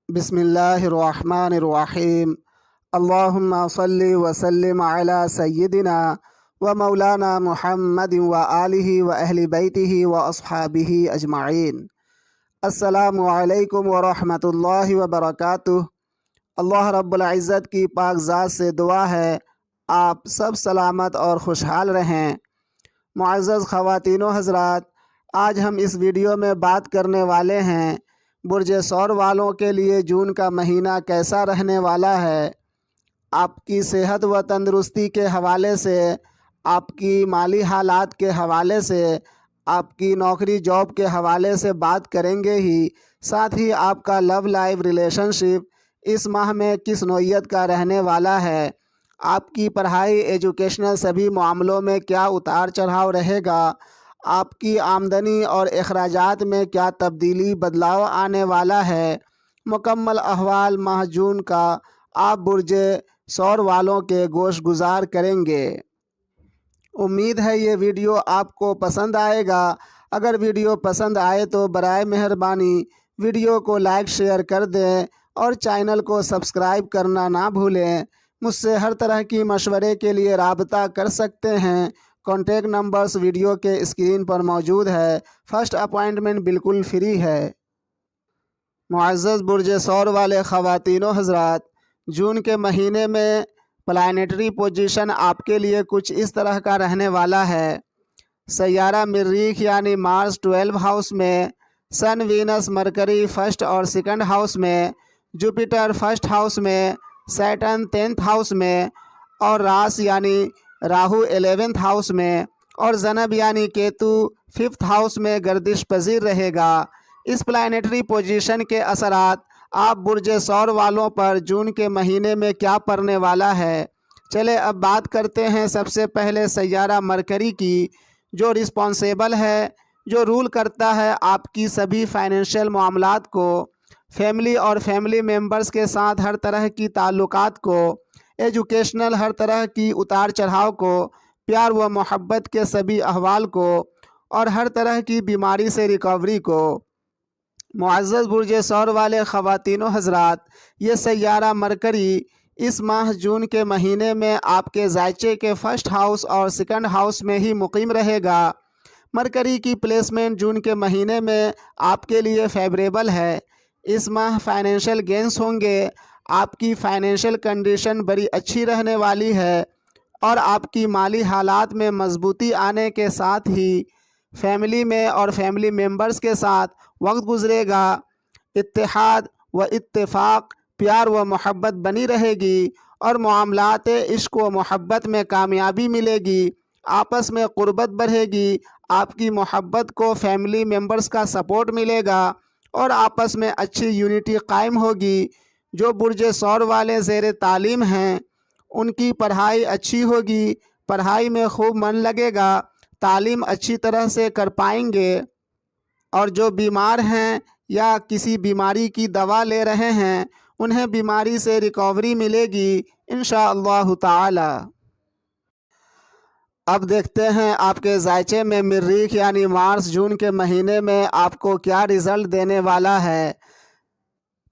बिस्मिल्लाहिर्रहमानिर्रहीम। अल्लाहुम्मा सल्लि व सल्लिम अला सय्यिदिना व मौलाना मुहम्मद व आलिहि व अहली बैतिहि व अस्हाबिहि अजमाइन। अस्सलामु अलैकुम व रहमतुल्लाहि व बरकातुहू। अल्लाह रब्बुल इज़्ज़त की पाक ज़ात से दुआ है आप सब सलामत और खुशहाल रहें। मुअज़्ज़ज़ ख़वातीनो हज़रात, आज हम इस वीडियो में बात करने वाले हैं बुर्ज सौर वालों के लिए जून का महीना कैसा रहने वाला है। आपकी सेहत व तंदुरुस्ती के हवाले से, आपकी माली हालात के हवाले से, आपकी नौकरी जॉब के हवाले से बात करेंगे ही, साथ ही आपका लव लाइफ रिलेशनशिप इस माह में किस नौइयत का रहने वाला है, आपकी पढ़ाई एजुकेशनल सभी मामलों में क्या उतार चढ़ाव रहेगा, आपकी आमदनी और अखराजात में क्या तब्दीली बदलाव आने वाला है। मुकम्मल अहवाल माह जून का आप बुर्ज सौर वालों के गोश गुजार करेंगे। उम्मीद है ये वीडियो आपको पसंद आएगा। अगर वीडियो पसंद आए तो बराए मेहरबानी वीडियो को लाइक शेयर कर दें और चैनल को सब्सक्राइब करना ना भूलें। मुझसे हर तरह की मशवरे के लिए राबता कर सकते हैं। कॉन्टैक्ट नंबर्स वीडियो के स्क्रीन पर मौजूद है। फ़र्स्ट अपॉइंटमेंट बिल्कुल फ्री है। मुअज़्ज़ज़ बुर्ज सौर वाले ख़वातीनो हज़रात, जून के महीने में प्लैनेटरी पोजीशन आपके लिए कुछ इस तरह का रहने वाला है। सैयारा मरीख यानी मार्स 12 हाउस में, सन वीनस मरकरी फर्स्ट और सेकंड हाउस में, जुपिटर फर्स्ट हाउस में, सैटर्न 10th हाउस में, और रास यानी राहु 11th हाउस में, और ज़नब यानी केतु 5th हाउस में गर्दिश पजीर रहेगा। इस प्लैनेटरी पोजीशन के असरात आप बुर्ज सौर वालों पर जून के महीने में क्या पड़ने वाला है। चले अब बात करते हैं सबसे पहले सैयारा मरकरी की, जो रिस्पॉन्सिबल है, जो रूल करता है आपकी सभी फाइनेंशियल मामलात को, फैमिली और फैमिली मेम्बर्स के साथ हर तरह की ताल्लुकात को, एजुकेशनल हर तरह की उतार चढ़ाव को, प्यार व मोहब्बत के सभी अहवाल को, और हर तरह की बीमारी से रिकवरी को। मुअज़्ज़ज़ बुर्ज सौर वाले ख़वातीनो हज़रात, ये सैयारा मरकरी इस माह जून के महीने में आपके ज़ायचे के फर्स्ट हाउस और सेकंड हाउस में ही मुक़ीम रहेगा। मरकरी की प्लेसमेंट जून के महीने में आपके लिए फेवरेबल है। इस माह फाइनेंशियल गेंस होंगे। आपकी फाइनेंशियल कंडीशन बड़ी अच्छी रहने वाली है और आपकी माली हालात में मजबूती आने के साथ ही फैमिली में और फैमिली मेम्बर्स के साथ वक्त गुजरेगा। इत्तेहाद व इत्तेफाक, प्यार व मोहब्बत बनी रहेगी और मामलात इश्क व मोहब्बत में कामयाबी मिलेगी। आपस में क़ुर्बत बढ़ेगी। आपकी मोहब्बत को फैमिली मेम्बर्स का सपोर्ट मिलेगा और आपस में अच्छी यूनिटी कायम होगी। जो बुर्ज सौर वाले ज़ेर तालीम हैं उनकी पढ़ाई अच्छी होगी, पढ़ाई में खूब मन लगेगा, तालीम अच्छी तरह से कर पाएंगे। और जो बीमार हैं या किसी बीमारी की दवा ले रहे हैं उन्हें बीमारी से रिकवरी मिलेगी इंशाअल्लाह ताला। अब देखते हैं आपके ज़ायचे में मरीख यानी मार्स जून के महीने में आपको क्या रिज़ल्ट देने वाला है।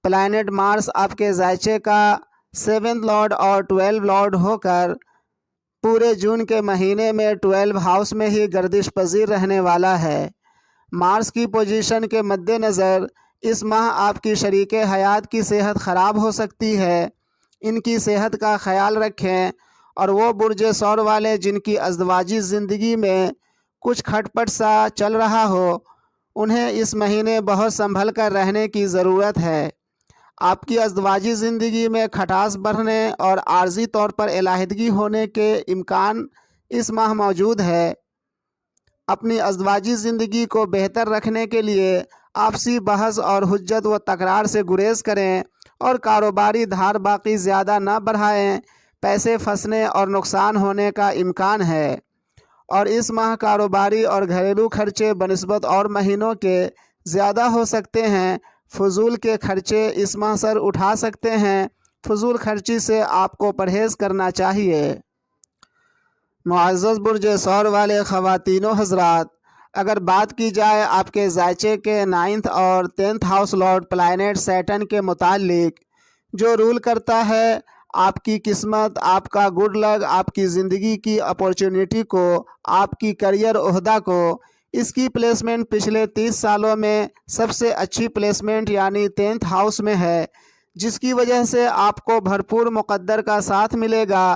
प्लैनेट मार्स आपके ज़ायचे का 7th लॉर्ड और 12 लॉर्ड होकर पूरे जून के महीने में 12 हाउस में ही गर्दिश पजीर रहने वाला है। मार्स की पोजीशन के मद्देनज़र इस माह आपकी शरीके हयात की सेहत ख़राब हो सकती है। इनकी सेहत का ख्याल रखें। और वो बुर्ज सौर वाले जिनकी अज़दवाजी ज़िंदगी में कुछ खटपट सा चल रहा हो, उन्हें इस महीने बहुत संभल कर रहने की ज़रूरत है। आपकी अज़दवाजी ज़िंदगी में खटास बढ़ने और आर्जी तौर पर इलाहिदगी होने के इम्कान इस माह मौजूद है। अपनी अज़दवाजी ज़िंदगी को बेहतर रखने के लिए आपसी बहस और हुज्जत व तकरार से गुरेज़ करें और कारोबारी धार बाकी ज़्यादा न बढ़ाएं। पैसे फंसने और नुकसान होने का इम्कान है। और इस माह कारोबारी और घरेलू खर्चे बनिस्बत और महीनों के ज़्यादा हो सकते हैं। फजूल के खर्चे इस माह सर उठा सकते हैं। फजूल खर्ची से आपको परहेज़ करना चाहिए। मुअज़्ज़ज़ बुर्ज सौर वाले ख़वातीनो हज़रात, اگر بات کی جائے آپ کے ذائچے کے 9th اور 10th house lord plant Satan کے متعلق، جو رول کرتا ہے آپ کی قسمت، آپ کا گڈ لک، آپ کی زندگی کی اپورچونٹی کو، آپ کی کریئر عہدہ کو، اس کی پلیسمنٹ پچھلے 30 سالوں میں سب سے اچھی پلیسمنٹ یعنی 10th ہاؤس میں ہے، جس کی وجہ سے آپ کو بھرپور مقدر کا ساتھ ملے گا،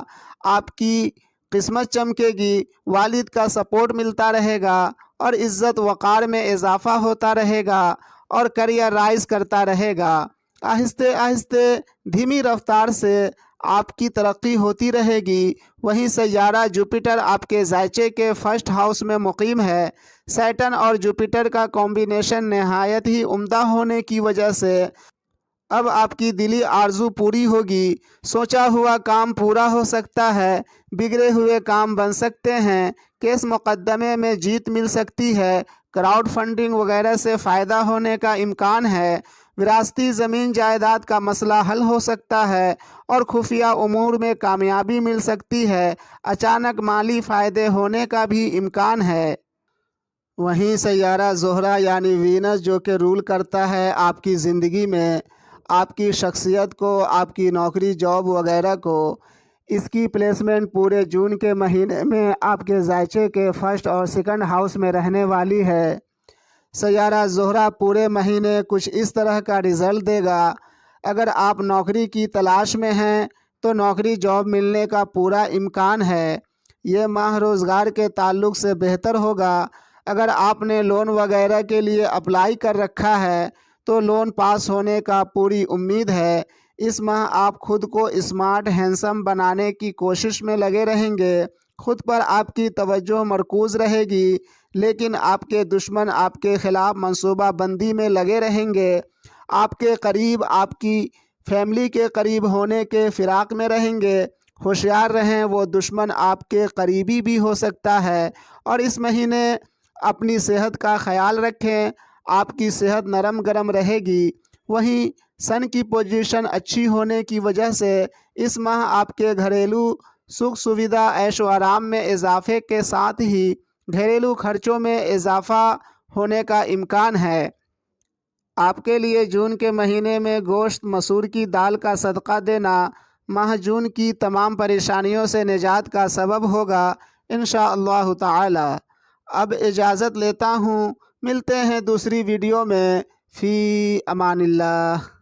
آپ کی قسمت چمکے گی، والد کا سپورٹ ملتا رہے گا اور عزت وقار میں اضافہ ہوتا رہے گا اور کریئر رائز کرتا رہے گا۔ آہستہ آہستہ دھیمی رفتار سے آپ کی ترقی ہوتی رہے گی۔ وہیں سیارہ جوپیٹر آپ کے ذائچے کے 1st ہاؤس میں مقیم ہے۔ سیٹن اور جوپیٹر کا کمبینیشن نہایت ہی عمدہ ہونے کی وجہ سے اب آپ کی دلی آرزو پوری ہوگی، سوچا ہوا کام پورا ہو سکتا ہے، بگڑے ہوئے کام بن سکتے ہیں، کیس مقدمے میں جیت مل سکتی ہے، کراؤڈ فنڈنگ وغیرہ سے فائدہ ہونے کا امکان ہے، وراثتی زمین جائیداد کا مسئلہ حل ہو سکتا ہے اور خفیہ امور میں کامیابی مل سکتی ہے، اچانک مالی فائدے ہونے کا بھی امکان ہے۔ وہیں سیارہ زہرہ یعنی وینس جو کہ رول کرتا ہے آپ کی زندگی میں، آپ کی شخصیت کو، آپ کی نوکری جاب وغیرہ کو، اس کی پلیسمنٹ پورے جون کے مہینے میں آپ کے ذائچے کے 1st اور 2nd ہاؤس میں رہنے والی ہے۔ سیارہ زہرہ پورے مہینے کچھ اس طرح کا رزلٹ دے گا۔ اگر آپ نوکری کی تلاش میں ہیں تو نوکری جاب ملنے کا پورا امکان ہے۔ یہ ماہ روزگار کے تعلق سے بہتر ہوگا۔ اگر آپ نے لون وغیرہ کے لیے اپلائی کر رکھا ہے تو لون پاس ہونے کا پوری امید ہے۔ اس ماہ آپ خود کو اسمارٹ ہینڈسم بنانے کی کوشش میں لگے رہیں گے، خود پر آپ کی توجہ مرکوز رہے گی، لیکن آپ کے دشمن آپ کے خلاف منصوبہ بندی میں لگے رہیں گے۔ آپ کے قریب، آپ کی فیملی کے قریب ہونے کے فراق میں رہیں گے۔ ہوشیار رہیں، وہ دشمن آپ کے قریبی بھی ہو سکتا ہے۔ اور اس مہینے اپنی صحت کا خیال رکھیں، آپ کی صحت نرم گرم رہے گی۔ وہیں سن کی پوزیشن اچھی ہونے کی وجہ سے اس ماہ آپ کے گھریلو سکھ سویدھا، عیش و آرام میں اضافے کے ساتھ ہی گھریلو خرچوں میں اضافہ ہونے کا امکان ہے۔ آپ کے لیے جون کے مہینے میں گوشت مسور کی دال کا صدقہ دینا ماہ جون کی تمام پریشانیوں سے نجات کا سبب ہوگا انشاءاللہ تعالی۔ اب اجازت لیتا ہوں، ملتے ہیں دوسری ویڈیو میں، فی امان اللہ۔